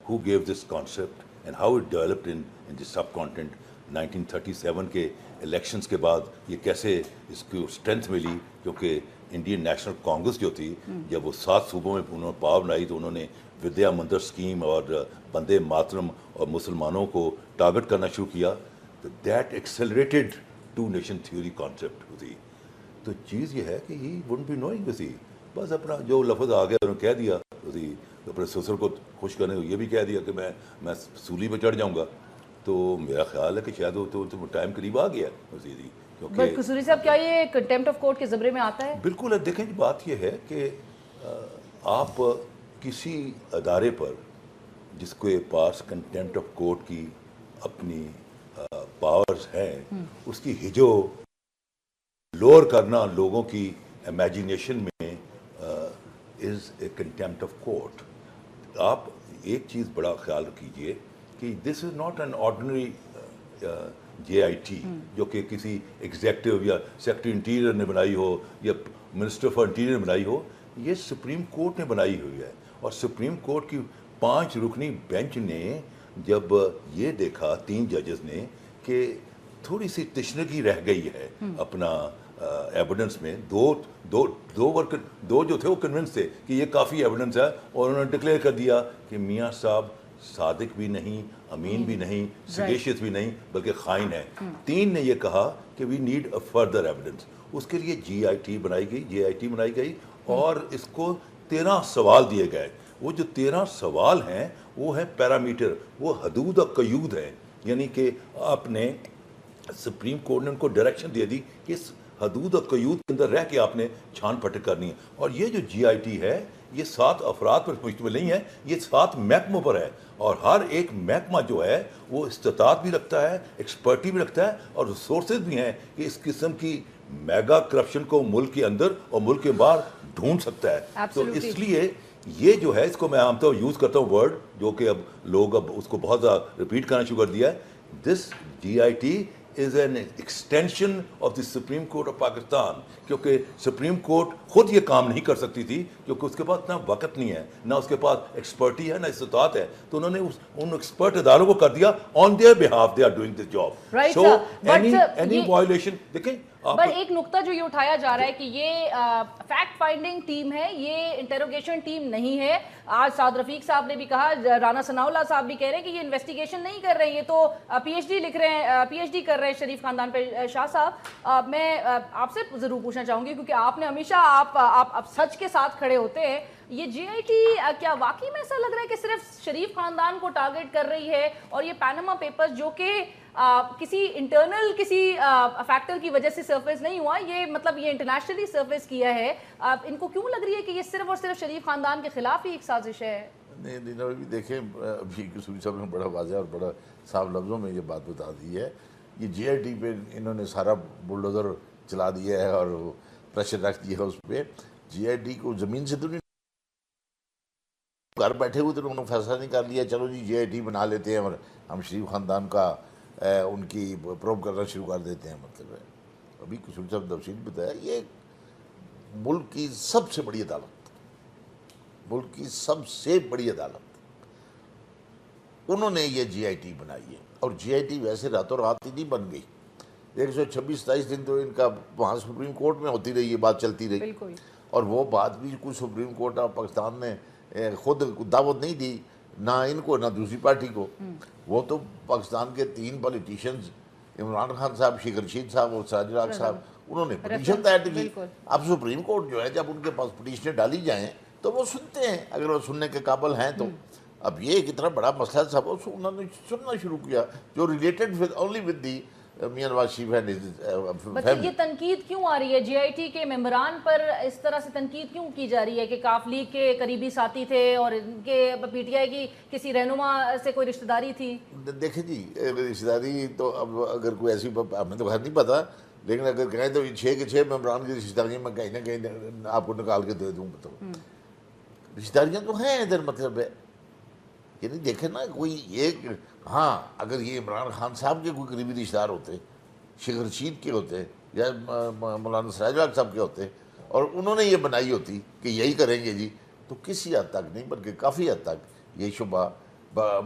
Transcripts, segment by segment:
who gave this concept and how it developed in the subcontinent 1937 کے elections کے بعد یہ کیسے اس کو اسٹرینتھ ملی، کیونکہ انڈین نیشنل کانگریس جو تھی جب وہ 7 صوبوں میں انہوں نے پاور بنائی تو انہوں نے ودیا مندر اسکیم اور بندے ماترم اور مسلمانوں کو ٹارگٹ کرنا شروع کیا، تو that accelerated two nation theory concept ہوتی. تو چیز یہ ہے کہ ہی وڈنٹ بی نوئنگ اسی، بس اپنا جو لفظ آ گیا انہوں نے کہہ دیا اسی، اپنے سسر کو خوش کرنے کو یہ بھی کہہ دیا کہ میں سولی پہ چڑھ جاؤں گا. تو میرا خیال ہے کہ شاید وہ ٹائم قریب آ گیا اسی دی. بٹ قصوری صاحب کیا یہ کنٹیمپٹ آف کورٹ کے زمرے میں آتا ہے؟ بالکل ہے. دیکھیں جی بات یہ ہے کہ آپ کسی ادارے پر جس کے پاس کنٹیمپٹ آف کورٹ کی اپنی پاورز ہیں، اس کی ہجو لوور کرنا لوگوں کی امیجینیشن میں is a contempt of court. آپ ایک چیز بڑا خیال کیجئے کہ this is not an ordinary J I T جو کہ کسی ایگزیکٹو یا سیکرٹری انٹیریئر نے بنائی ہو یا منسٹر فار انٹیریئر بنائی ہو. یہ سپریم کورٹ نے بنائی ہوئی ہے، اور سپریم کورٹ کی 5 رکنی بینچ نے جب یہ دیکھا 3 ججز نے کہ تھوڑی سی تشنگی رہ گئی ہے اپنا ایویڈنس میں، دو جو تھے وہ کنونس تھے کہ یہ کافی ایویڈنس ہے، اور انہوں نے ڈکلیئر کر دیا کہ میاں صاحب صادق بھی نہیں، امین بھی نہیں، سیڈیشیس بھی نہیں، بلکہ خائن ہے. 3 نے یہ کہا کہ we need a further evidence. اس کے لیے جے آئی ٹی بنائی گئی اور اس کو 13 سوال دیے گئے. وہ جو 13 سوال ہیں وہ ہیں پیرامیٹر، وہ حدود اور قیود ہیں، یعنی کہ آپ نے سپریم کورٹ نے ان کو ڈائریکشن دے دی کہ اس حدود اور قیود کے اندر رہ کے آپ نے چھان پھٹک کرنی ہے. اور یہ جو جی آئی ٹی ہے یہ 7 افراد پر مشتمل نہیں ہے، یہ 7 محکموں پر ہے، اور ہر ایک محکمہ جو ہے وہ استطاعت بھی رکھتا ہے، ایکسپرٹی بھی رکھتا ہے، اور ریسورسز بھی ہیں کہ اس قسم کی میگا کرپشن کو ملک کے اندر اور ملک کے باہر ڈھونڈ سکتا ہے. تو اس لیے یہ جو ہے اس کو میں عام طور یوز کرتا ہوں ورڈ جو کہ اب لوگ اب اس کو بہت زیادہ ریپیٹ کرنا شروع کر دیا ہے. This J I T is an extension of the Supreme Court of Pakistan, کیونکہ سپریم کورٹ خود یہ کام نہیں کر سکتی تھی کیونکہ اس کے پاس نہ وقت نہیں ہے، نہ اس کے پاس ایکسپرٹی ہے، نہ استطاعت ہے. تو انہوں نے ان ایکسپرٹ اداروں کو کر دیا on their behalf they are doing this job. Right, so sir. any violation دیکھیں پر ایک نقطہ جو یہ اٹھایا جا رہا ہے کہ یہ فیکٹ فائنڈنگ ٹیم ہے، یہ انٹروگیشن ٹیم نہیں ہے. آج سعد رفیق صاحب نے بھی کہا، رانا ثناء اللہ صاحب بھی کہہ رہے ہیں کہ یہ انویسٹیگیشن نہیں کر رہے ہیں، یہ تو پی ایچ ڈی لکھ رہے ہیں، پی ایچ ڈی کر رہے ہیں شریف خاندان پہ. شاہ صاحب میں آپ سے ضرور پوچھنا چاہوں گی کیونکہ آپ نے ہمیشہ آپ سچ کے ساتھ کھڑے ہوتے ہیں، یہ جے آئی ٹی کیا واقعی میں ایسا لگ رہا ہے کہ صرف شریف خاندان کو ٹارگٹ کر رہی ہے، اور یہ پیناما پیپرز جو کہ کسی انٹرنل کسی فیکٹر کی وجہ سے سرفیس نہیں ہوا، یہ مطلب یہ انٹرنیشنلی سرفیس کیا ہے، ان کو کیوں لگ رہی ہے کہ یہ صرف اور صرف شریف خاندان کے خلاف ہی ایک سازش ہے؟ نہیں دیکھیں ابھی قصوری صاحب نے بڑا واضح اور بڑا صاف لفظوں میں یہ بات بتا دی ہے. یہ جے آئی ٹی پہ انہوں نے سارا بلڈوزر چلا دیا ہے اور پریشر رکھ دیا ہے اس پہ. جے آئی ٹی کو زمین سے تو نہیں، گھر بیٹھے ہوئے تو انہوں نے فیصلہ نہیں کر لیا چلو جی جے آئی ٹی بنا لیتے ہیں اور ہم شریف خاندان کا ان کی پروب کرنا شروع کر دیتے ہیں. مطلب ہے ابھی قصوری صاحب تفصیل بتایا، یہ ملک کی سب سے بڑی عدالت، ملک کی سب سے بڑی عدالت، انہوں نے یہ جی آئی ٹی بنائی ہے. اور جی آئی ٹی ویسے راتوں رات ہی نہیں بن گئی، 126-27 دن تو ان کا وہاں سپریم کورٹ میں ہوتی رہی، یہ بات چلتی رہی. اور وہ بات بھی کچھ سپریم کورٹ آف پاکستان نے خود دعوت نہیں دی، نہ ان کو نہ دوسری پارٹی کو. وہ تو پاکستان کے 3 پولیٹیشنز عمران خان صاحب، شیخ رشید صاحب اور سراج الحق صاحب، انہوں نے پٹیشن دائر کی. اب سپریم کورٹ جو ہے جب ان کے پاس پٹیشنیں ڈالی جائیں تو وہ سنتے ہیں، اگر وہ سننے کے قابل ہیں تو. اب یہ ایک اتنا بڑا مسئلہ تھا، وہ انہوں نے سننا شروع کیا جو related only with the Mian Nawaz Sharif ہے. یہ تنقید کیوں آ رہی ہے جے آئی ٹی کے ممبران پر؟ اس طرح سے تنقید کیوں کی جا رہی ہے کہ کاف لیگ کے قریبی ساتھی تھے اور ان کے پی ٹی آئی کی کسی رہنما سے کوئی رشتہ داری تھی؟ دیکھیں جی رشتہ داری تو اب اگر کوئی ایسی ہمیں تو خیر نہیں پتا، لیکن اگر کہیں تو 6 کے 6 ممبران کی رشتہ داریاں میں کہیں نہ کہیں آپ کو نکال کے دے دوں. تو رشتہ داریاں تو ہیں ادھر، مطلب ہے یعنی دیکھیں نا کوئی ایک، ہاں اگر یہ عمران خان صاحب کے کوئی قریبی رشتہ دار ہوتے، شیخ رشید کے ہوتے یا مولانا سراج الحق صاحب کے ہوتے اور انہوں نے یہ بنائی ہوتی کہ یہی کریں گے جی، تو کسی حد تک نہیں بلکہ کافی حد تک یہ شبہ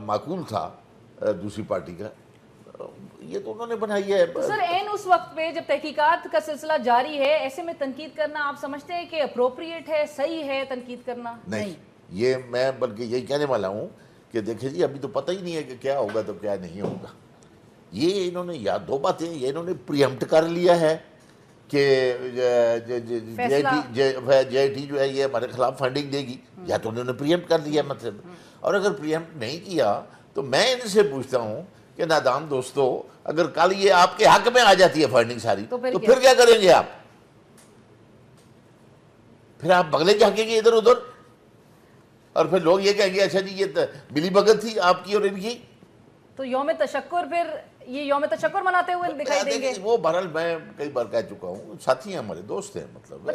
معقول تھا دوسری پارٹی کا. یہ تو انہوں نے بنائی ہے. تو سر این اس وقت پہ جب تحقیقات کا سلسلہ جاری ہے ایسے میں تنقید کرنا آپ سمجھتے ہیں کہ اپروپریٹ ہے, صحیح ہے تنقید کرنا؟ نہیں, یہ میں بلکہ یہی کہنے والا ہوں کہ دیکھیں جی ابھی تو پتہ ہی نہیں ہے کہ کیا ہوگا تو کیا نہیں ہوگا. یہ انہوں نے یا دو باتیں, یہ انہوں نے پریمپٹ کر لیا ہے کہ جے آئی ٹی جو ہے یہ ہمارے خلاف فنڈنگ دے گی, یا تو انہوں نے پریمپٹ کر لیا مطلب. اور اگر پریمپٹ نہیں کیا تو میں ان سے پوچھتا ہوں کہ نادان دوستو, اگر کل یہ آپ کے حق میں آ جاتی ہے فنڈنگ ساری تو پھر کیا کریں گے آپ؟ پھر آپ بغلے جھانکیں گے ادھر ادھر, اور پھر لوگ یہ کہیں گے اچھا جی یہ ملی بھگت تھی آپ کی اور ان کی. تو یوم تشکر, پھر یہ یوم تشکر مناتے ہوئے دکھائی دیں گے. وہ بہرحال میں کئی بار کہہ چکا ہوں, ساتھی ہیں ہمارے, دوست ہیں مطلب.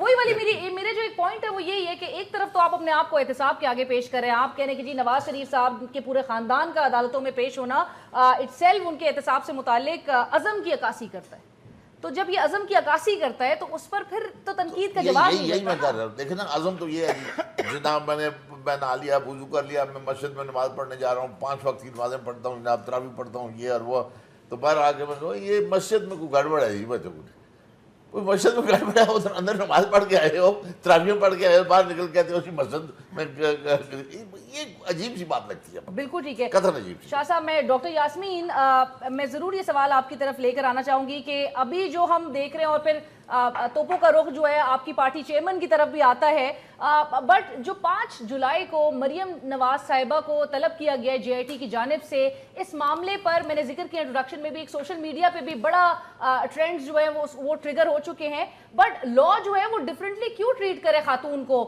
وہی والی میرے جو ایک پوائنٹ ہے وہ یہی ہے کہ ایک طرف تو آپ اپنے آپ کو احتساب کے آگے پیش کر رہے ہیں, آپ کہنے کہ جی نواز شریف صاحب کے پورے خاندان کا عدالتوں میں پیش ہونا اٹ سیلف ان کے احتساب سے متعلق عزم کی عکاسی کرتا ہے. تو جب یہ عزم کی عکاسی کرتا ہے تو اس پر پھر تو تنقید کا جواب نہیں. یہی میں کر رہا ہوں. دیکھیں نا, عزم تو یہ ہے جناب میں نہا لیا, وضو کر لیا, میں مسجد میں نماز پڑھنے جا رہا ہوں, 5 وقت کی نمازیں پڑھتا ہوں جناب, تراویح پڑھتا ہوں, یہ اور وہ. تو باہر آ کے میں کہوں یہ مسجد میں کوئی گڑبڑ ہے جی, بچوں کو کوئی مسجد میں گڑبڑ ہے, ادھر اندر نماز پڑھ کے آئے ہو, تراویح پڑھ کے آئے ہو, باہر نکل کے آتے ہو اسی مسجد میں, یہ عجیب سی بات لگتی ہے. بالکل ٹھیک ہے قطعاً عجیب. شاہ صاحب, میں ڈاکٹر یاسمین میں ضرور یہ سوال آپ کی طرف لے کر آنا چاہوں گی کہ ابھی جو ہم دیکھ رہے ہیں, اور پھر توپوں کا رخ جو ہے آپ کی پارٹی چیئرمین کی طرف بھی آتا ہے, بٹ جو 5 جولائی کو مریم نواز صاحبہ کو طلب کیا گیا ہے جے آئی ٹی کی جانب سے, اس معاملے پر میں نے ذکر کیا انٹروڈکشن میں بھی, ایک سوشل میڈیا پہ بھی بڑا ٹرینڈز جو ہے وہ ٹریگر ہو چکے ہیں, بٹ لا جو ہے وہ ڈیفرنٹلی کیوں ٹریٹ کرے خاتون کو؟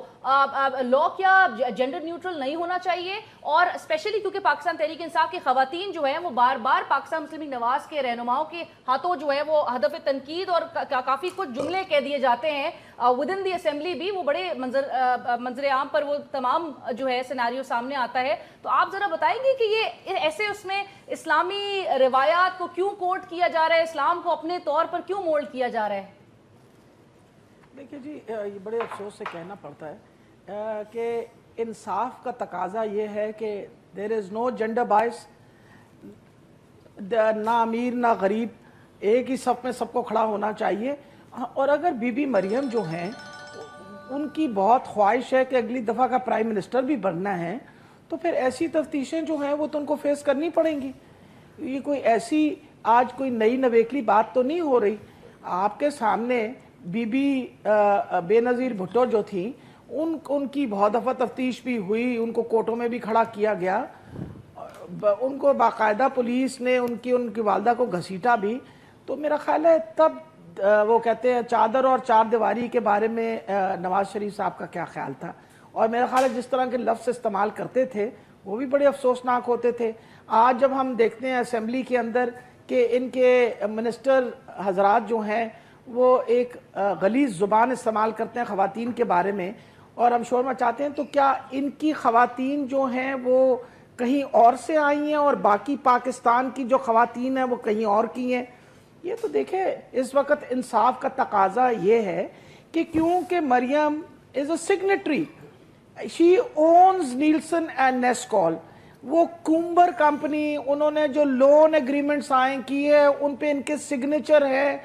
لا کیا جینڈر نیوٹرل نہیں ہونا چاہیے؟ اور اسپیشلی کیونکہ پاکستان تحریک انصاف کی خواتین جو ہیں وہ بار بار پاکستان مسلم لیگ نواز کے رہنماؤں کے ہاتھوں جو ہے وہ ہدف تنقید اور کافی کچھ جملے کہہ دیے جاتے ہیں ود ان دی اسمبلی بھی, وہ بڑے منظر عام پر وہ تمام جو ہے سیناریو سامنے آتا ہے. تو آپ ذرا بتائیں گے کہ یہ ایسے اس میں اسلامی روایات کو کیوں کوٹ کیا جا رہا ہے, اسلام کو اپنے طور پر کیوں مولڈ کیا جا رہا ہے؟ دیکھیے جی, یہ بڑے افسوس سے کہنا پڑتا ہے کہ انصاف کا تقاضا یہ ہے کہ دیر از نو جنڈر بائس, نہ امیر نہ غریب, ایک ہی صف میں سب کو کھڑا ہونا چاہیے. اور اگر بی بی مریم جو ہیں ان کی بہت خواہش ہے کہ اگلی دفعہ کا پرائم منسٹر بھی بننا ہے, تو پھر ایسی تفتیشیں جو ہیں وہ تو ان کو فیس کرنی پڑیں گی. یہ کوئی ایسی آج کوئی نئی نویکلی بات تو نہیں ہو رہی. آپ کے سامنے بی بی بے نظیر بھٹو جو تھیں, ان کی بہت دفعہ تفتیش بھی ہوئی, ان کو کورٹوں میں بھی کھڑا کیا گیا, ان کو باقاعدہ پولیس نے ان کی والدہ کو گھسیٹا بھی. تو میرا خیال ہے تب وہ کہتے ہیں چادر اور چار دیواری کے بارے میں نواز شریف صاحب کا کیا خیال تھا, اور میرا خیال ہے جس طرح کے لفظ استعمال کرتے تھے وہ بھی بڑے افسوسناک ہوتے تھے. آج جب ہم دیکھتے ہیں اسمبلی کے اندر کہ ان کے منسٹر حضرات جو ہیں وہ ایک غلیظ زبان استعمال کرتے ہیں خواتین کے بارے میں, اور ہم شور مچاتے ہیں, تو کیا ان کی خواتین جو ہیں وہ کہیں اور سے آئی ہیں اور باقی پاکستان کی جو خواتین ہیں وہ کہیں اور کی ہیں؟ یہ تو دیکھیں اس وقت انصاف کا تقاضا یہ ہے کہ کیونکہ Maryam is a signatory, she owns Nielsen and Nescoll, وہ کومبر کمپنی, انہوں نے جو لون ایگریمنٹ سائن کیے ان پہ ان کے سگنیچر ہے,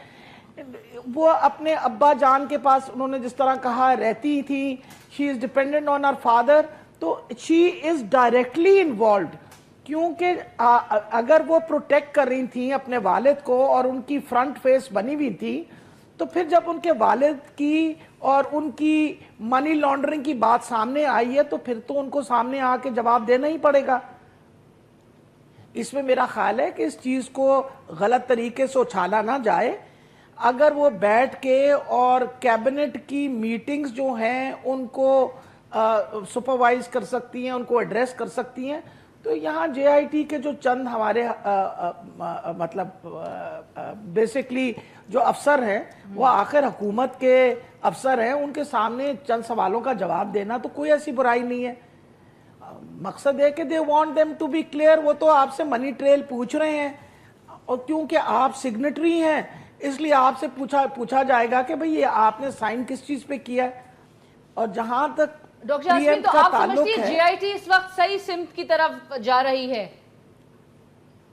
وہ اپنے ابا جان کے پاس انہوں نے جس طرح کہا رہتی تھی, شی is dependent on her father, تو شی از ڈائریکٹلی انوالوڈ. کیونکہ اگر وہ پروٹیکٹ کر رہی تھیں اپنے والد کو اور ان کی فرنٹ فیس بنی ہوئی تھی, تو پھر جب ان کے والد کی اور ان کی منی لانڈرنگ کی بات سامنے آئی ہے تو پھر تو ان کو سامنے آ کے جواب دینا ہی پڑے گا. اس میں میرا خیال ہے کہ اس چیز کو غلط طریقے سے اچھالا نہ جائے. اگر وہ بیٹھ کے اور کیبنٹ کی میٹنگز جو ہیں ان کو سپروائز کر سکتی ہیں, ان کو ایڈریس کر سکتی ہیں, تو یہاں جے آئی ٹی کے جو چند ہمارے مطلب بیسکلی جو افسر ہیں وہ آخر حکومت کے افسر ہیں, ان کے سامنے چند سوالوں کا جواب دینا تو کوئی ایسی برائی نہیں ہے. مقصد ہے کہ they want them to be clear, وہ تو آپ سے منی ٹریل پوچھ رہے ہیں, اور کیونکہ آپ سگنیٹری ہیں اس لیے آپ سے پوچھا جائے گا کہ بھئی یہ آپ نے سائن کس چیز پہ کیا ہے. اور جہاں تک ڈاکٹر یاسمین, تو آپ سمجھتی ہیں جے آئی ٹی اس وقت صحیح سمت کی طرف جا رہی ہے؟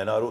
NRO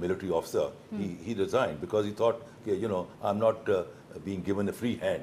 military officer. He resigned because he thought, I'm not being given a free hand.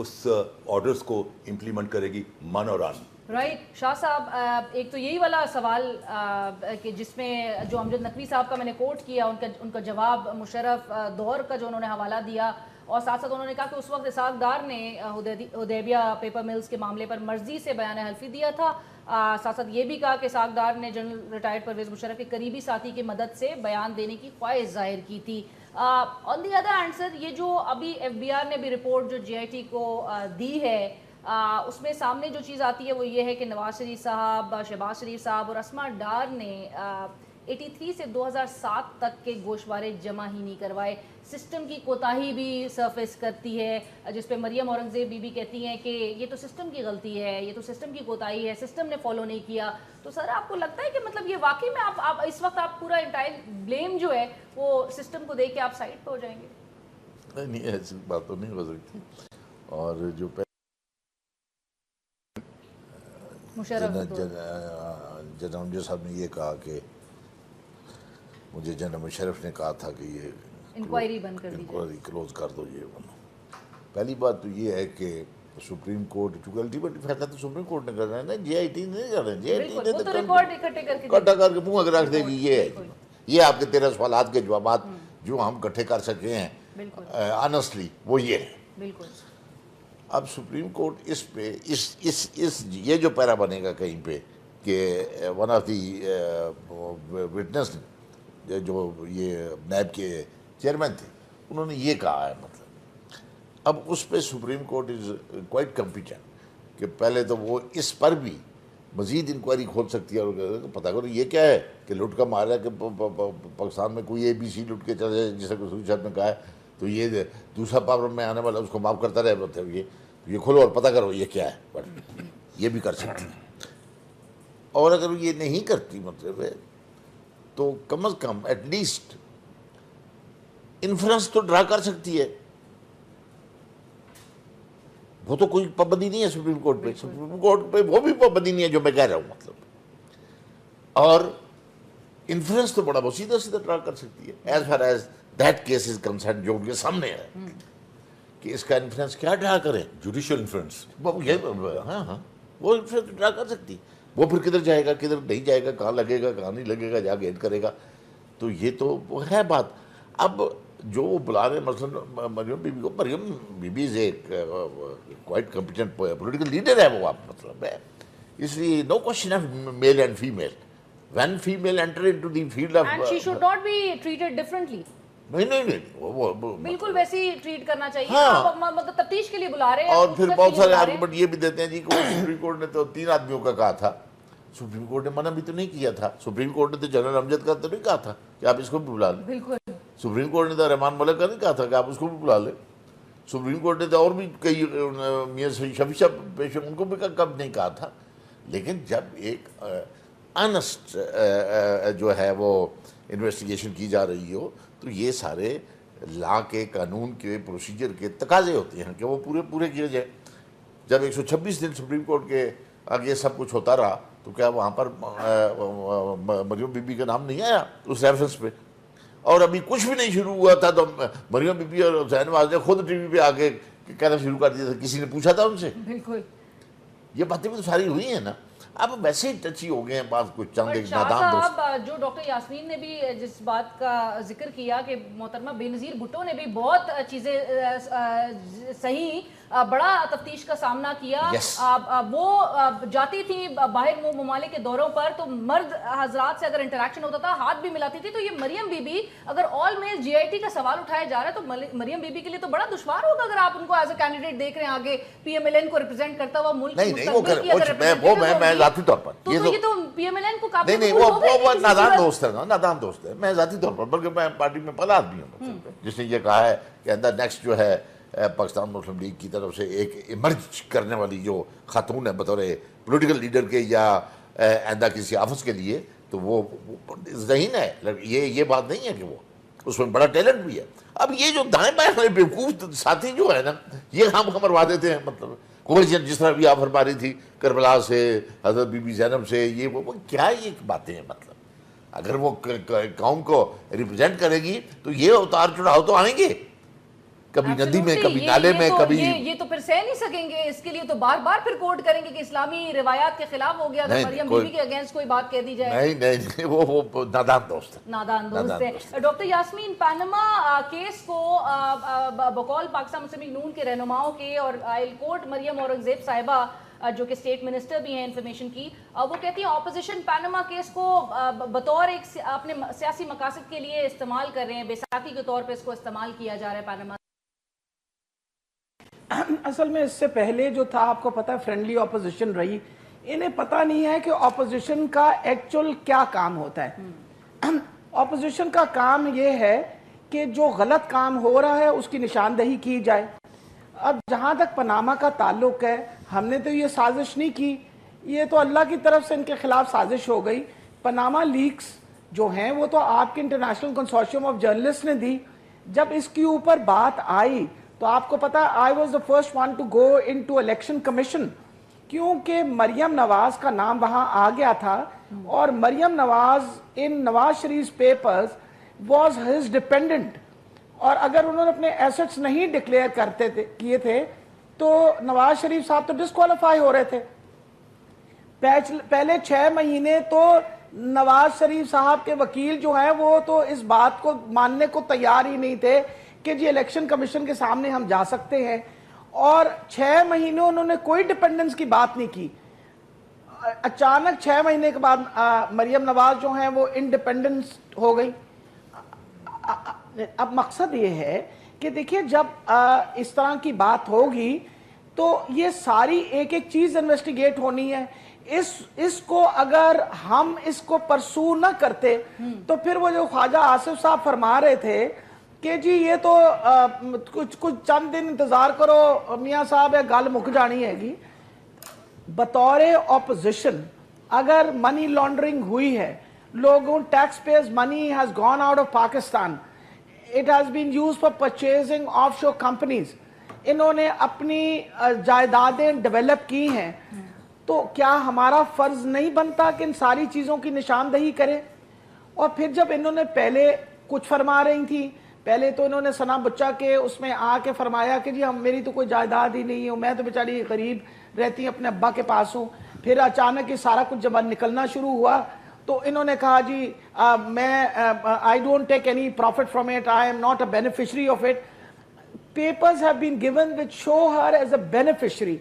اس آرڈرز کو امپلیمنٹ کرے گی من اور آن. رائٹ. شاہ صاحب ایک تو یہی والا سوال کہ جس میں جو امجد نقوی صاحب کا میں نے کوٹ کیا ان کا جواب مشرف دور کا جو انہوں نے حوالہ دیا, اور ساتھ ساتھ انہوں نے کہا کہ اس وقت اسحاق ڈار نے حدیبیہ پیپر ملز کے معاملے پر مرضی سے بیان حلفی دیا تھا. ساتھ ساتھ یہ بھی کہا کہ اسحاق ڈار نے جنرل ریٹائرڈ پرویز مشرف کے قریبی ساتھی کی مدد سے بیان دینے کی خواہش ظاہر کی تھی. آن دی ادر ہینڈ سر, یہ جو ابھی ایف بی آر نے بھی رپورٹ جو جی آئی ٹی کو دی ہے, اس میں سامنے جو چیز آتی ہے وہ یہ ہے کہ نواز شریف صاحب, شہباز شریف صاحب اور اسما ڈار نے 83 سے 2007 تک کے گوشوارے جمع ہی نہیں کروائے. سسٹم کی کوتاہی بھی سرفیس کرتی ہے, جس پہ مریم اورنگزیب بی بی کہتی ہیں کہ یہ تو سسٹم کی غلطی ہے, یہ تو سسٹم کی کوتاہی ہے, سسٹم نے فالو نہیں کیا. تو سر آپ کو لگتا ہے کہ مطلب یہ واقعی میں آپ اس وقت آپ پورا انٹائر بلیم جو ہے وہ سسٹم کو دے کے آپ سائڈ پہ ہو جائیں گے؟ نہیں, ایسی بات تو نہیں ہو سکتی. اور جو جناب صاحب نے یہ کہا کہ مجھے جنرل مشرف نے کہا تھا کہ یہ انکوائری بند کر دی, انکوائری کلوز کر دو. یہ پہلی بات تو یہ ہے کہ سپریم کورٹ, چونکہ الٹیمیٹلی فیصلہ تو سپریم کورٹ نے کرنا ہے نا, جی آئی ٹی نہیں کر رہے ہیں. جی آئی ٹی نے تو ریکارڈ اکٹھے کر کے اکٹھا کر کے منہ اگر رکھ دے گی. یہ آپ کے 13 سوالات کے جوابات جو ہم اکٹھے کر سکے ہیں آنیسٹلی وہ یہ ہے. بالکل. اب سپریم کورٹ اس پہ اس یہ جو پیرا بنے گا کہیں پہ کہ ون آف دی وٹنس جو یہ نیب کے چیئرمین تھے, انہوں نے یہ کہا ہے. مطلب اب اس پہ supreme court is quite competent کہ پہلے تو وہ اس پر بھی مزید انکوائری کھول سکتی ہے اور پتہ کرو یہ کیا ہے کہ لٹ کا مارا ہے کہ پاکستان میں کوئی اے بی سی لٹ کے چلے, جیسے کہ صاحب نے کہا ہے, تو یہ دوسرا پاور میں آنے والا اس کو معاف کرتا رہے. مطلب یہ کھولو اور پتہ کرو یہ کیا ہے. یہ بھی کر سکتی ہے. اور اگر یہ نہیں کرتی مطلب ہے تو کم از کم ایٹ لیسٹ انفرنس تو ڈرا کر سکتی ہے. وہ تو کوئی پابندی نہیں ہے سپریم کورٹ پہ. سپریم کورٹ پہ وہ بھی پابندی نہیں ہے جو میں کہہ رہا ہوں. مطلب اور انفرنس تو بڑا وہ سیدھا ڈرا کر سکتی ہے as far as that case is concern, جو ان کے سامنے ہے کہ اس کا انفرنس کیا ڈرا کریں. Judicial inference. ہاں وہ انفرنس ڈرا کر سکتی. وہ پھر کدھر جائے گا, کدھر نہیں جائے گا, کہاں لگے گا, کہاں نہیں لگے گا, جا کے ہٹ کرے گا. تو یہ تو ہے بات. اب جو وہ بلا رہے ہیں مثلا مریم بی بی کو, مریم بی بی از ایک کوائٹ کمپیٹنٹ پولیٹیکل لیڈر ہے وہ. آپ مطلب ہے اس لیے no question of male and female. When female enter into the field of and she should not be treated differently. نہیں بالکل ویسے ہی ٹریٹ کرنا چاہیے. ہاں. آپ مطلب تفتیش کے لیے بلا رہے ہیں اور پھر بہت سارے آرگومنٹ یہ بھی دیتے ہیں جی کہ سپریم کورٹ نے تو 3 آدمیوں کا کہا تھا. سپریم کورٹ نے منع بھی تو نہیں کیا تھا. سپریم کورٹ نے تو جنرل امجد کا تو نہیں کہا تھا کہ آپ اس کو بھی بلا لیں. بالکل. سپریم کورٹ نے تو رحمان ملک کا نہیں کہا تھا کہ آپ اس کو بھی بلا لیں. سپریم کورٹ نے تو اور بھی کئی میاں شفیع صاحب پیش ان کو بھی کب نہیں کہا تھا. لیکن جب ایک آنسٹ جو ہے وہ انویسٹیگیشن کی جا رہی ہو تو یہ سارے لا کے, قانون کے, پروسیجر کے تقاضے ہوتے ہیں کہ وہ پورے کیے جائیں. جب 126 دن سپریم کورٹ کے آگے سب کچھ ہوتا رہا تو کیا وہاں پر مریم بی بی کا نام نہیں آیا اس ریفرنس پہ؟ اور ابھی کچھ بھی نہیں شروع ہوا تھا تو مریم بی بی اور حسین نواز نے خود ٹی وی پہ آ کے کہنا شروع کر دیا تھا. کسی نے پوچھا تھا ان سے؟ بالکل. یہ باتیں بھی تو ساری ہوئی ہیں نا. اب ویسے ہی ٹچی ہو گئے ہیں بات کچھ چند ایک نادان دوست. صاحب جو ڈاکٹر یاسمین نے بھی جس بات کا ذکر کیا کہ محترمہ بے نظیر بھٹو نے بھی بہت چیزیں صحیح بڑا تفتیش کا سامنا کیا. وہ جاتی تھی باہر ممالک کے دوروں پر تو مرد حضرات سے اگر انٹریکشن ہوتا تھا ہاتھ بھی ملاتی تھی. تو یہ مریم بی بی اگر آل میل جی آئی ٹی کا سوال اٹھایا جا رہا ہے تو مریم بی بی کے لیے تو بڑا دشوار ہوگا اگر آپ ان کو ایز اے کینڈیڈیٹ دیکھ رہے ہیں آگے پی ایم ایل این کو ریپرزینٹ کرتا ہوا ملک کی مستقبل کی اگر میں ذاتی طور پر تو یہ تو پی ایم ایل این کو نہیں وہ نادان دوست ہے نا, نادان دوست ہے. میں ذاتی طور پر بلکہ میں پارٹی میں پہلا آدمی ہوں جس نے یہ کہا ہے کہ اندر نیکسٹ جو ہے پاکستان مسلم لیگ کی طرف سے ایک ایمرج کرنے والی جو خاتون ہے بطور پولیٹیکل لیڈر کے یا آئندہ کسی آفس کے لیے, تو وہ ذہین ہے. یہ بات نہیں ہے کہ وہ اس میں بڑا ٹیلنٹ بھی ہے. اب یہ جو دائیں بائیں والے بیوقوف ساتھی جو ہے نا, یہ ہم مروا دیتے ہیں. مطلب کوئی جس طرح بھی آفر ماری تھی کربلا سے, حضرت بی بی زینب سے, یہ وہ کیا یہ باتیں ہیں. مطلب اگر وہ قوم کو ریپرزینٹ کرے گی تو یہ اتار چڑھاؤ تو آئیں گے. کبھی ندی میں کبھی نالے میں کبھی یہ تو پھر سہ نہیں سکیں گے, اس کے لیے تو بار بار پھر کوٹ کریں گے کہ اسلامی روایات کے خلاف ہو گیا اگر مریم بی بی کے اگینسٹ کوئی بات کہہ دی جائے. نہیں وہ نادان دوست ہے, نادان دوست ہے. ڈاکٹر یاسمین, پاناما کیس کو بقول پاکستان مسلم لیگ نون کے رہنماؤں کے اور آئل کورٹ مریم اورنگزیب صاحبہ جو کہ اسٹیٹ منسٹر بھی ہیں انفارمیشن کی, وہ کہتی ہیں اپوزیشن پاناما کیس کو بطور ایک اپنے سیاسی مقاصد کے لیے استعمال کر رہے ہیں, بیساکھی کے طور پہ اس کو استعمال کیا جا رہا ہے پاناما. اصل میں اس سے پہلے جو تھا آپ کو پتا ہے فرینڈلی اپوزیشن رہی, انہیں پتا نہیں ہے کہ اپوزیشن کا ایکچول کیا کام ہوتا ہے. اپوزیشن کا کام یہ ہے کہ جو غلط کام ہو رہا ہے اس کی نشاندہی کی جائے. اب جہاں تک پاناما کا تعلق ہے, ہم نے تو یہ سازش نہیں کی, یہ تو اللہ کی طرف سے ان کے خلاف سازش ہو گئی. پاناما لیکس جو ہیں وہ تو آپ کے انٹرنیشنل کنسورشیم آف جرنلسٹ نے دی. جب اس کے اوپر بات آئی تو آپ کو پتا I was the first one to go into election commission, کیونکہ مریم نواز کا نام وہاں آ گیا تھا اور Maryam Nawaz in Nawaz Sharif papers was his dependent, اور اگر انہوں نے اپنے ایسٹس نہیں ڈکلیئر کیے تھے تو نواز شریف صاحب تو ڈسکوالیفائی ہو رہے تھے. پہلے 6 مہینے تو نواز شریف صاحب کے وکیل جو ہیں وہ تو اس بات کو ماننے کو تیار ہی نہیں تھے کہ جی الیکشن کمیشن کے سامنے ہم جا سکتے ہیں, اور 6 مہینے انہوں نے کوئی ڈیپینڈنس کی بات نہیں کی. اچانک 6 مہینے کے بعد مریم نواز جو ہیں وہ انڈیپینڈنس ہو گئی. اب مقصد یہ ہے کہ دیکھیے جب اس طرح کی بات ہوگی تو یہ ساری ایک ایک چیز انویسٹیگیٹ ہونی ہے. اس کو اگر ہم اس کو پرسو نہ کرتے تو پھر وہ جو خواجہ آصف صاحب فرما رہے تھے کہ جی یہ تو کچھ چند دن انتظار کرو میاں صاحب ہے گل مک جانی ہے گی. بطور اپوزیشن اگر منی لانڈرنگ ہوئی ہے, لوگوں tax payers money has gone out of Pakistan, it has been used for purchasing of shore companies, انہوں نے اپنی جائیدادیں ڈیولپ کی ہیں, تو کیا ہمارا فرض نہیں بنتا کہ ان ساری چیزوں کی نشاندہی کریں؟ اور پھر جب انہوں نے پہلے کچھ فرما رہی تھی, پہلے تو انہوں نے ثنا بچہ کے اس میں آ کے فرمایا کہ جی میری تو کوئی جائیداد ہی نہیں ہے, میں تو بیچاری غریب رہتی ہوں اپنے ابا کے پاس ہوں. پھر اچانک یہ سارا کچھ جب نکلنا شروع ہوا تو انہوں نے کہا جی میں I don't take any profit from it, I am not a beneficiary of it. Papers have been given which show her as a beneficiary.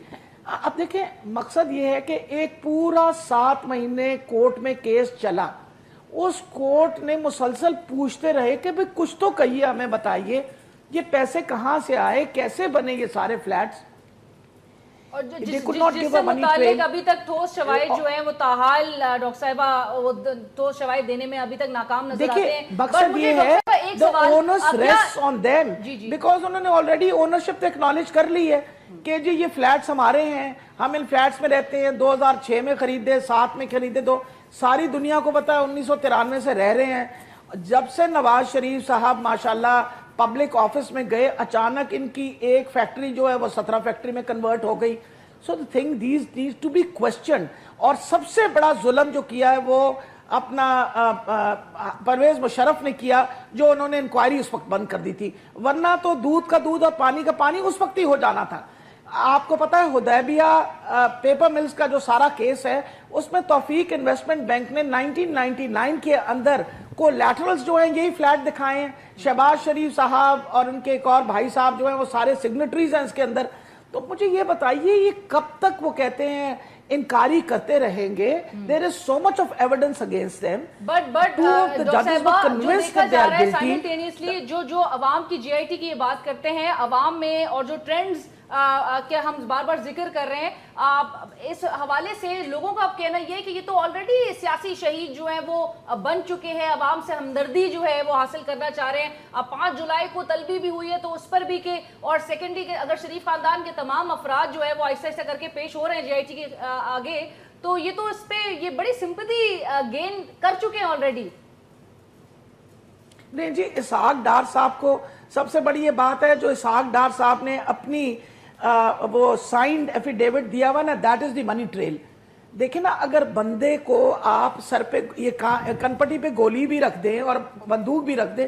اب دیکھیں مقصد یہ ہے کہ ایک پورا 7 مہینے کورٹ میں کیس چلا, اس کورٹ نے مسلسل پوچھتے رہے کہ بھئی کچھ تو کہیے, ہمیں بتائیے یہ پیسے کہاں سے آئے, کیسے بنے یہ سارے فلیٹس. اور جس سے متعلق ابھی تک ٹھوس شواہد جو ہیں وہ تاحال ڈاکٹر صاحبہ وہ ٹھوس شواہد دینے میں ابھی تک ناکام نظر آتے ہیں. مقصد یہ ہے the onus rests on them because انہوں نے already ownership acknowledge کر لی ہے کہ جی یہ فلیٹس ہمارے ہیں, ہم ان فلیٹس میں رہتے ہیں, 2006 میں خریدے, 7 میں خریدے, تو ساری دنیا کو پتا ہے 1993 سے رہ رہے ہیں. جب سے نواز شریف صاحب ماشاءاللہ پبلک آفس میں گئے, اچانک ان کی ایک فیکٹری جو ہے وہ 17 فیکٹری میں کنورٹ ہو گئی. سو the thing these needs to be questioned. اور سب سے بڑا ظلم جو کیا ہے وہ اپنا پرویز مشرف نے کیا, جو انہوں نے انکوائری اس وقت بند کر دی تھی, ورنہ تو دودھ کا دودھ اور پانی کا پانی اس وقت ہی ہو جانا تھا. آپ کو پتا ہے حدیبیہ پیپر ملز کا جو سارا کیس ہے اس میں توفیق انویسٹمنٹ بینک نے 1999 کے اندر کولیٹرلز جو ہیں یہی فلیٹ دکھائے ہیں. شہباز شریف صاحب اور ان کے ایک اور بھائی صاحب جو ہیں وہ سارے سگنیٹریز ہیں اس کے اندر. تو مجھے یہ بتائیے یہ کب تک وہ کہتے ہیں انکاری کرتے رہیں گے؟ there is so much of evidence against them. But doctor صاحبہ جو دیکھا جا رہا ہے سائملٹینیسلی جو عوام کی جی آئی ٹی کی یہ بات کرتے ہیں عوام میں, اور جو ٹرینڈز کیا ہم بار بار ذکر کر رہے ہیں, اس حوالے سے لوگوں کا اب کہنا یہ ہے کہ یہ تو آلریڈی سیاسی شہید جو ہیں وہ بن چکے ہیں, عوام سے ہمدردی جو ہے وہ حاصل کرنا چاہ رہے ہیں. اب 5 جولائی کو طلبی بھی ہوئی ہے تو اس پر بھی کہ, اور سیکنڈری کے اگر شریف خاندان کے تمام افراد جو ہے وہ ایسا ایسا کر کے پیش ہو رہے ہیں جی آئی ٹی کے آگے, تو یہ تو اس پہ یہ بڑی سمپتھی گین کر چکے ہیں آلریڈی. نہیں جی, اسحاق ڈار صاحب کو سب سے بڑی یہ بات ہے جو اسحاق ڈار صاحب نے اپنی وہ سائنڈ ایفیڈیوٹ دیا ہوا نا, that is the money trail. دیکھیں نا, اگر بندے کو آپ سر پہ یہ کنپٹی پہ گولی بھی رکھ دیں اور بندوق بھی رکھ دیں,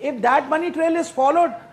If that money trail is followed,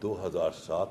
2007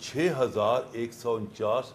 6,149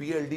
PLD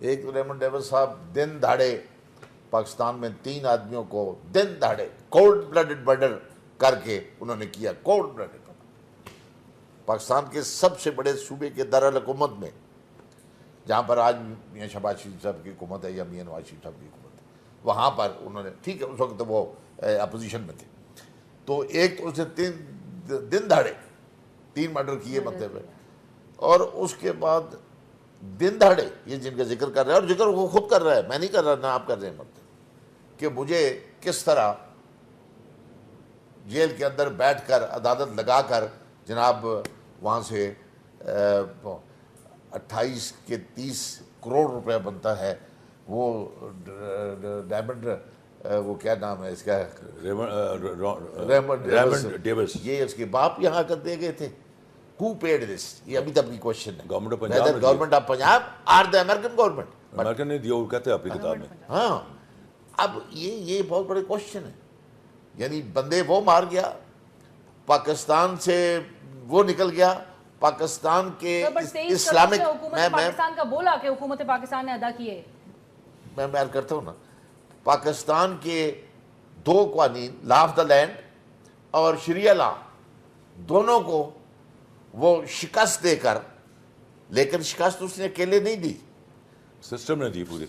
ایک تو ریمنڈ ڈیوس صاحب دن دھاڑے پاکستان میں 3 آدمیوں کو دن دھاڑے کولڈ بلڈڈ مرڈر کر کے انہوں نے کیا. کولڈ بلڈڈ پاکستان کے سب سے بڑے صوبے کے دارالحکومت میں, جہاں پر آج میاں شہباز شریف صاحب کی حکومت ہے یا میاں نواز شریف صاحب کی حکومت ہے, وہاں پر انہوں نے, ٹھیک ہے اس وقت وہ اپوزیشن میں تھے, تو ایک تو اس نے دن دھاڑے 3 مرڈر کیے مطلب ہے, اور اس کے بعد دن دھاڑے یہ جن کا ذکر کر رہا ہے, اور ذکر وہ خود کر رہا ہے, میں نہیں کر رہا, نہ آپ کر رہے ہیں, مطلب کہ مجھے کس طرح جیل کے اندر بیٹھ کر عدالت لگا کر جناب وہاں سے 28 کے 30 کروڑ روپے بنتا ہے, وہ ڈائمنڈ, وہ کیا نام ہے اس کا, ریمنڈ ڈیوس, یہ اس کے باپ یہاں کر دے گئے تھے. Who paid this? یہ ابھی تک کی کوشچن ہے. Government of Punjab, government of Punjab اور دا امریکن گورنمنٹ, امریکن نے دیا, وہ کہتے ہیں اپنی کتاب میں. ہاں, اب یہ بہت بڑے کوشچن ہے. یعنی بندے وہ مار گیا, پاکستان سے وہ نکل گیا, پاکستان کے اسلامک, پاکستان کا بولا کہ حکومت پاکستان نے ادا کیے, میں بیان کرتا ہوں نا, پاکستان کے 2 قوانین, لا آف دا لینڈ اور شریعہ لا, دونوں کو وہ شکست دے کر, لیکن شکست اس نے اکیلے نہیں دی, سسٹم نے دی پوری,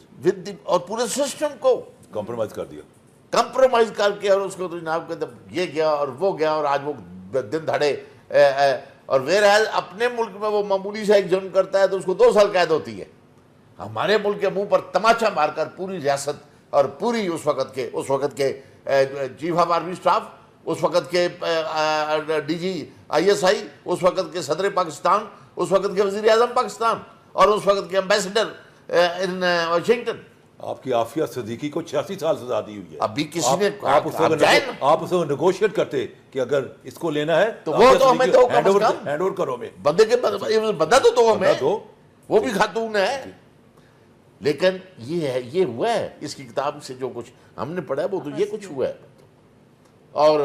اور پورے سسٹم کو کمپرومائز کر دیا, کمپرومائز کر کے, اور اس کو تو جناب کہتے یہ گیا اور وہ گیا, اور آج وہ دن دھڑے, اور ویرہز اپنے ملک میں وہ معمولی سا ایک جرم کرتا ہے تو اس کو 2 سال قید ہوتی ہے. ہمارے ملک کے منہ پر تماچا مار کر پوری ریاست اور پوری اس وقت کے چیف آف آرمی اسٹاف, اس وقت کے ڈی جی ISI, اس وقت کے صدر پاکستان, اس وقت کے وزیر اعظم پاکستان, اور اس وقت کے امبیسڈر ان واشنگٹن. آپ کی عافیہ صدیقی کو 86 سال سزا دی ہوئی ہے. ابھی کسی نے آپ اس کو نیگوشیٹ کرتے کہ اگر اس کو لینا ہے تو وہ تو ہمیں دو, کم از کم ہینڈ اوور کرو, میں بندے کے بندہ تو دو ہمیں, وہ بھی خاتون ہے. لیکن یہ ہوا ہے, اس کی کتاب سے جو کچھ ہم نے پڑھا ہے وہ تو یہ کچھ ہوا ہے, اور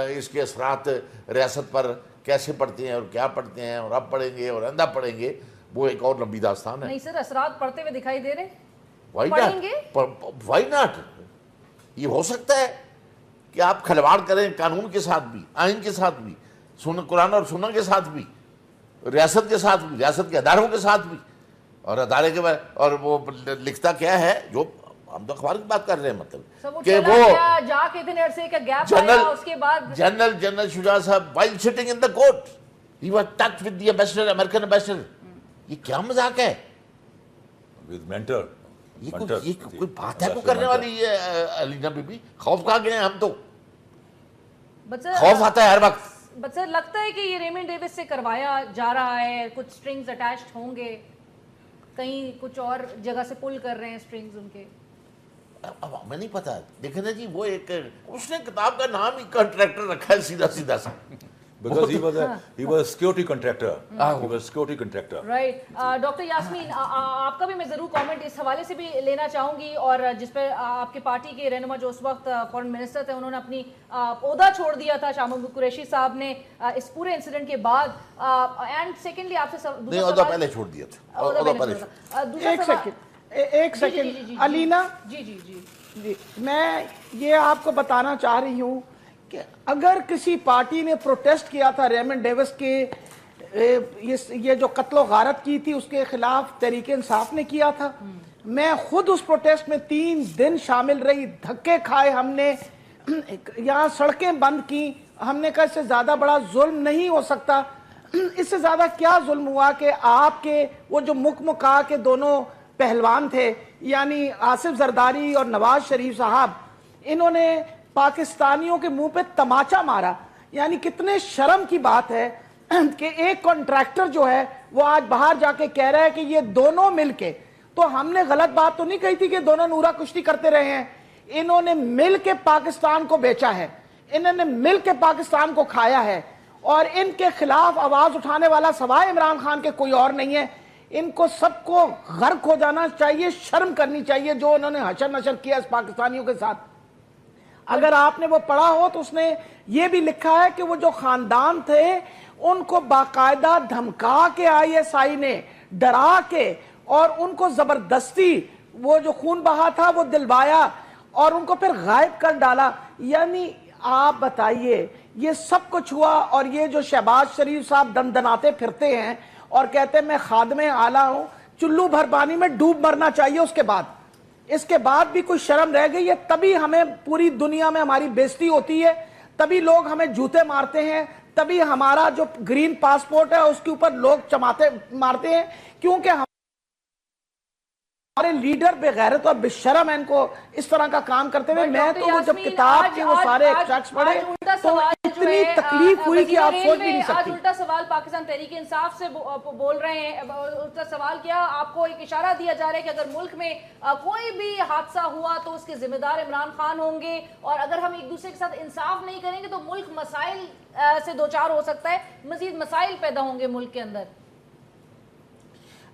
اس کے اثرات ریاست پر کیسے پڑتے ہیں اور کیا پڑھتے ہیں, اور اب پڑھیں گے اور آئندہ پڑھیں گے, وہ ایک اور لمبی داستان ہے. نہیں سر, اثرات پڑھتے ہوئے دکھائی دے رہے, وائی ناٹ, یہ ہو سکتا ہے کہ آپ کھلواڑ کریں قانون کے ساتھ بھی, آئین کے ساتھ بھی, قرآن اور سنت کے ساتھ بھی, ریاست کے ساتھ بھی, ریاست کے اداروں کے ساتھ بھی, اور ادارے کے بعد, اور وہ لکھتا کیا ہے, جو ہم تو اخبار کی بات کر رہے ہیں, مطلب کہ وہ جا کے اتنے عرصے کا گیپ آیا, اس کے بعد جنرل شجاع صاحب while sitting in the court he was touched with the ambassador, American ambassador. یہ کیا مذاق ہے, with mentor, یہ کوئی بات ہے کو کرنے والی ہے. علینا بی بی, خوف کھا گئے ہیں ہم تو, خوف آتا ہے ہر وقت. بٹ سر لگتا ہے کہ یہ ریمنڈ ڈیوس سے کروایا جا رہا ہے, کچھ سٹرنگز اٹیچڈ ہوں گے, کہیں کچھ اور جگہ سے پل کر رہے ہیں سٹرنگز ان کے, اب ہمیں نہیں پتا. دیکھیں نا جی, وہ ایک اس نے کتاب کا نام ہی کنٹریکٹر رکھا ہے سیدھا سا, because he was security contractor. He was security contractor. Right. Doctor Yasmin, آپ کا بھی میں ضرور کامنٹ اس حوالے سے بھی لینا چاہوں گی, اور جس پہ آپ کے پارٹی کے رہنما جو اس وقت فارن منسٹر تھے, انہوں نے اپنی عہدہ چھوڑ دیا تھا شاہ محمود قریشی صاحب نے اس پورے انسیڈنٹ کے بعد. اینڈ سیکنڈلی آپ سے نہیں, عہدہ پہلے چھوڑ دیا تھا. ایک سیکنڈ علینا, جی میں یہ آپ کو بتانا چاہ رہی ہوں کہ اگر کسی پارٹی نے پروٹیسٹ کیا تھا ریمنڈ ڈیوس کے, یہ جو قتل و غارت کی تھی اس کے خلاف تحریک انصاف نے کیا تھا, میں خود اس پروٹیسٹ میں 3 دن شامل رہی, دھکے کھائے ہم نے, یہاں سڑکیں بند کی, ہم نے کہا اس سے زیادہ بڑا ظلم نہیں ہو سکتا. اس سے زیادہ کیا ظلم ہوا کہ آپ کے وہ جو مکا کے دونوں پہلوان تھے, یعنی آصف زرداری اور نواز شریف صاحب, انہوں نے پاکستانیوں کے منہ پہ تماچا مارا. یعنی کتنے شرم کی بات ہے کہ ایک کانٹریکٹر جو ہے وہ آج باہر جا کے کہہ رہا ہے کہ یہ دونوں مل کے, تو ہم نے غلط بات تو نہیں کہی تھی کہ دونوں نورا کشتی کرتے رہے ہیں, انہوں نے مل کے پاکستان کو بیچا ہے, انہوں نے مل کے پاکستان کو کھایا ہے, اور ان کے خلاف آواز اٹھانے والا سوائے عمران خان کے کوئی اور نہیں ہے. ان کو سب کو غرق ہو جانا چاہیے, شرم کرنی چاہیے جو انہوں نے حشر نشر کیا اس پاکستانیوں کے ساتھ. اگر آپ نے وہ پڑھا ہو تو اس نے یہ بھی لکھا ہے کہ وہ جو خاندان تھے ان کو باقاعدہ دھمکا کے ISI نے, ڈرا کے اور ان کو زبردستی وہ جو خون بہا تھا وہ دلوایا اور ان کو پھر غائب کر ڈالا. یعنی آپ بتائیے یہ سب کچھ ہوا, اور یہ جو شہباز شریف صاحب دندناتے پھرتے ہیں اور کہتے ہیں میں خادم اعلیٰ ہوں, چلو بھر پانی میں ڈوب مرنا چاہیے. اس کے بعد بھی کوئی شرم رہ گئی ہے؟ تبھی ہمیں پوری دنیا میں ہماری بےزتی ہوتی ہے, تبھی لوگ ہمیں جوتے مارتے ہیں, تبھی ہمارا جو گرین پاسپورٹ ہے اس کے اوپر لوگ مارتے ہیں, کیونکہ ہمارے لیڈر بے غیرت اور بے شرم ہیں ان کو اس طرح کا کام کرتے ہوئے. میں تو وہ جب کتاب کے وہ سارے ایکسٹریکٹس پڑھے تو اتنی تکلیف ہوئی کہ آپ سوچ بھی نہیں سکتی. آج الٹا سوال پاکستان تحریک انصاف سے بول رہے ہیں. الٹا سوال کیا, آپ کو ایک اشارہ دیا جا رہا ہے کہ اگر ملک میں کوئی بھی حادثہ ہوا تو اس کے ذمہ دار عمران خان ہوں گے, اور اگر ہم ایک دوسرے کے ساتھ انصاف نہیں کریں گے تو ملک مسائل سے دوچار ہو سکتا ہے, مزید مسائل پیدا ہوں گے ملک کے اندر.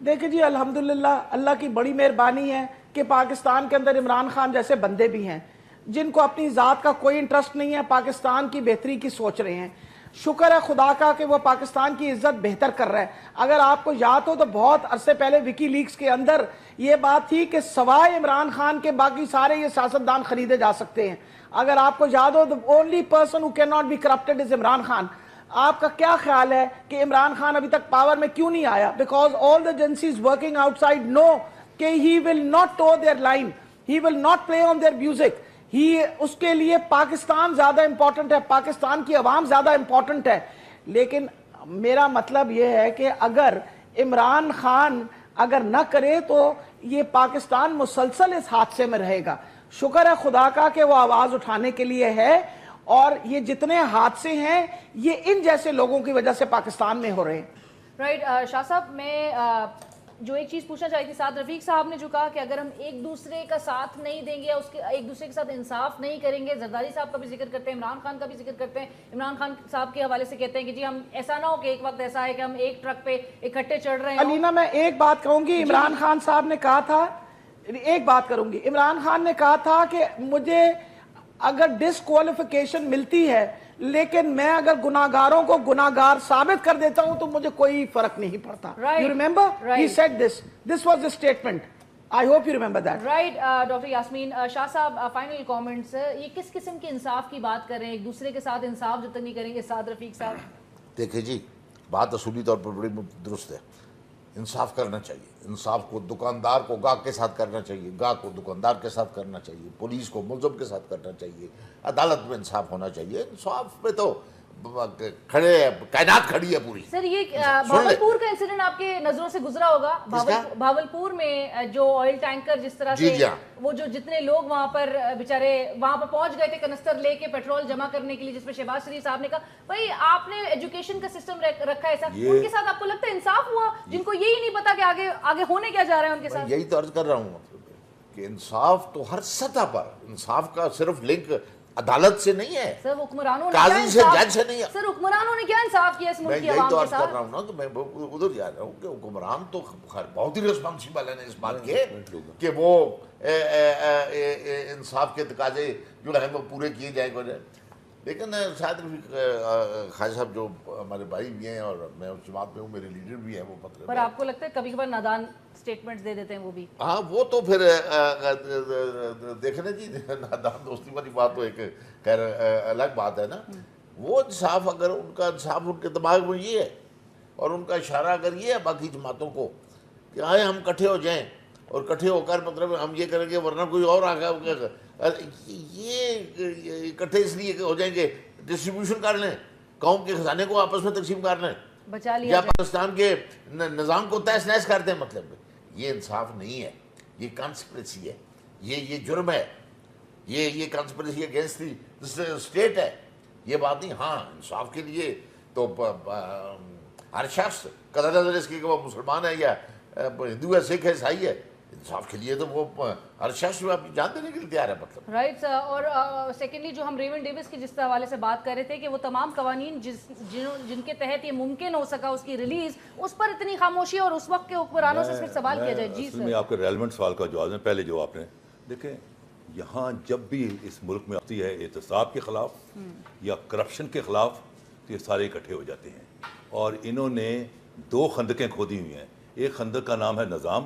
دیکھیں جی الحمدللہ اللہ کی بڑی مہربانی ہے کہ پاکستان کے اندر عمران خان جیسے بندے بھی ہیں جن کو اپنی ذات کا کوئی انٹرسٹ نہیں ہے, پاکستان کی بہتری کی سوچ رہے ہیں. شکر ہے خدا کا کہ وہ پاکستان کی عزت بہتر کر رہا ہے. اگر آپ کو یاد ہو تو بہت عرصے پہلے وکی لیکس کے اندر یہ بات تھی کہ سوائے عمران خان کے باقی سارے یہ سیاستدان خریدے جا سکتے ہیں. اگر آپ کو یاد ہو the only person who cannot be corrupted is Imran Khan. آپ کا کیا خیال ہے کہ عمران خان ابھی تک پاور میں کیوں نہیں آیا؟ Because all the agencies working outside know کہ he will not toe their line, he will not play on their music. اس کے لیے پاکستان زیادہ امپورٹنٹ ہے, پاکستان کی عوام زیادہ امپورٹنٹ ہے. لیکن میرا مطلب یہ ہے کہ اگر عمران خان اگر نہ کرے تو یہ پاکستان مسلسل اس حادثے میں رہے گا. شکر ہے خدا کا کہ وہ آواز اٹھانے کے لیے ہے, اور یہ جتنے حادثے ہیں یہ ان جیسے لوگوں کی وجہ سے پاکستان میں ہو رہے ہیں. رائٹ شاہ صاحب, میں جو ایک چیز پوچھنا چاہی تھی, سعد رفیق صاحب نے جو کہا کہ اگر ہم ایک دوسرے کا ساتھ نہیں دیں گے, ایک دوسرے کے ساتھ انصاف نہیں کریں گے, زرداری صاحب کا بھی ذکر کرتے ہیں, عمران خان کا بھی ذکر کرتے ہیں. عمران خان صاحب کے حوالے سے کہتے ہیں کہ جی ہم ایسا نہ ہو کہ ایک وقت ایسا ہے کہ ہم ایک ٹرک پہ اکٹھے چڑھ رہے ہیں. علینا میں ایک بات کہوں گی, عمران خان صاحب نے کہا تھا, ایک بات کروں گی, عمران خان نے کہا تھا کہ مجھے اگر ڈسکوالیفیکیشن ملتی ہے لیکن میں اگر گناہگاروں کو گناہگار ثابت کر دیتا ہوں تو مجھے کوئی فرق نہیں پڑتا. You remember? He said this. This was the statement. I hope you remember that. Right, doctor Yasmin. Shah صاحب فائنل کامنٹس, یہ کس قسم کے انصاف کی بات کر رہے ہیں؟ ایک دوسرے کے ساتھ انصاف جب تک نہیں کریں گے. سعد رفیق صاحب دیکھیں جی, بات اصولی طور پر بڑی درست ہے. انصاف کرنا چاہیے. انصاف کو دکاندار کو گاہک کے ساتھ کرنا چاہیے, گاہک کو دکاندار کے ساتھ کرنا چاہیے, پولیس کو ملزم کے ساتھ کرنا چاہیے, عدالت میں انصاف ہونا چاہیے. انصاف پہ تو کھڑے کائنات کھڑی ہے پوری. سر یہ بھاولپور کا انسیڈنٹ آپ کے نظروں سے گزرا ہوگا. بھاولپور میں جو آئل ٹینکر جس طرح سے وہ جو جتنے لوگ وہاں پر بیچارے وہاں پر پہنچ گئے تھے کنستر لے کے پیٹرول جمع کرنے کے لیے, جس پہ شہباز شریف صاحب نے کہا بھائی آپ نے ایجوکیشن کا سسٹم رکھا ہے ایسا, ان کے ساتھ آپ کو لگتا ہے انصاف ہوا جن کو یہی نہیں پتا کہ آگے ہونے کیا جا رہا ہے ان کے ساتھ؟ یہی تو عرض کر رہا ہوں کہ انصاف تو ہر سطح پر, انصاف کا صرف لنک عدالت سے نہیں ہے, سر حکمرانوں نے قاضی سے جج سے نہیں ہے. سر حکمرانوں نے کیا انصاف کیا اس ملک کی عوام کے ساتھ؟ میں یہی تو عرض کر رہا ہوں نا کہ میں ادھر جا رہا ہوں کہ حکمران تو بہت ہی ریسپانسیبل ہیں اس بات کے کہ وہ انصاف کے تقاضے جو ہیں وہ پورے کیے جائیں گے. لیکن شاید خواجہ صاحب جو ہمارے بھائی بھی ہیں اور میں اس جماعت میں ہوں, میرے لیڈر بھی ہیں, وہ مطلب پر آپ کو لگتا ہے کبھی کبھار نادان سٹیٹمنٹس دے دیتے ہیں وہ بھی؟ ہاں وہ تو پھر دیکھنا جی, نادان دوستی والی بات تو ایک خیر الگ بات ہے نا. وہ انصاف اگر ان کا انصاف ان کے دماغ میں یہ ہے اور ان کا اشارہ اگر یہ ہے باقی جماعتوں کو کہ آئے ہم کٹھے ہو جائیں اور کٹھے ہو کر مطلب ہم یہ کریں گے ورنہ کوئی اور آگا, یہ اکٹھے اس لیے ہو جائیں گے ڈسٹریبیوشن کر لیں, قوم کے خزانے کو آپس میں تقسیم کر لیں, بچا لیا یا پاکستان کے نظام کو تہس نہس کر دیں. مطلب یہ انصاف نہیں ہے, یہ کانسپریسی ہے, یہ جرم ہے, یہ کانسپریسی اگینسٹ دی اسٹیٹ ہے, یہ بات نہیں. ہاں انصاف کے لیے تو ہر شخص قدر نظر اس کی کہ وہ مسلمان ہے یا ہندو ہے, سکھ ہے, عیسائی ہے, انصاف کے لیے تو وہ ہر شخص جو اپنی جان دینے کے لیے تیار ہے. مطلب رائٹ. اور سیکنڈلی جو ہم ریون ڈیوس کی جس حوالے سے بات کر رہے تھے کہ وہ تمام قوانین جن کے تحت یہ ممکن ہو سکا اس کی ریلیز, اس پر اتنی خاموشی اور اس وقت کے حکمرانوں سے صرف سوال کیا جائے. جی سر, میں آپ کے ریلیونٹ سوال کا جواب ہے. پہلے جو آپ نے دیکھیں, یہاں جب بھی اس ملک میں آتی ہے احتساب کے خلاف یا کرپشن کے خلاف تو یہ سارے اکٹھے ہو جاتے ہیں, اور انہوں نے 2 خندقیں کھودی ہوئی ہیں. ایک خندق کا نام ہے نظام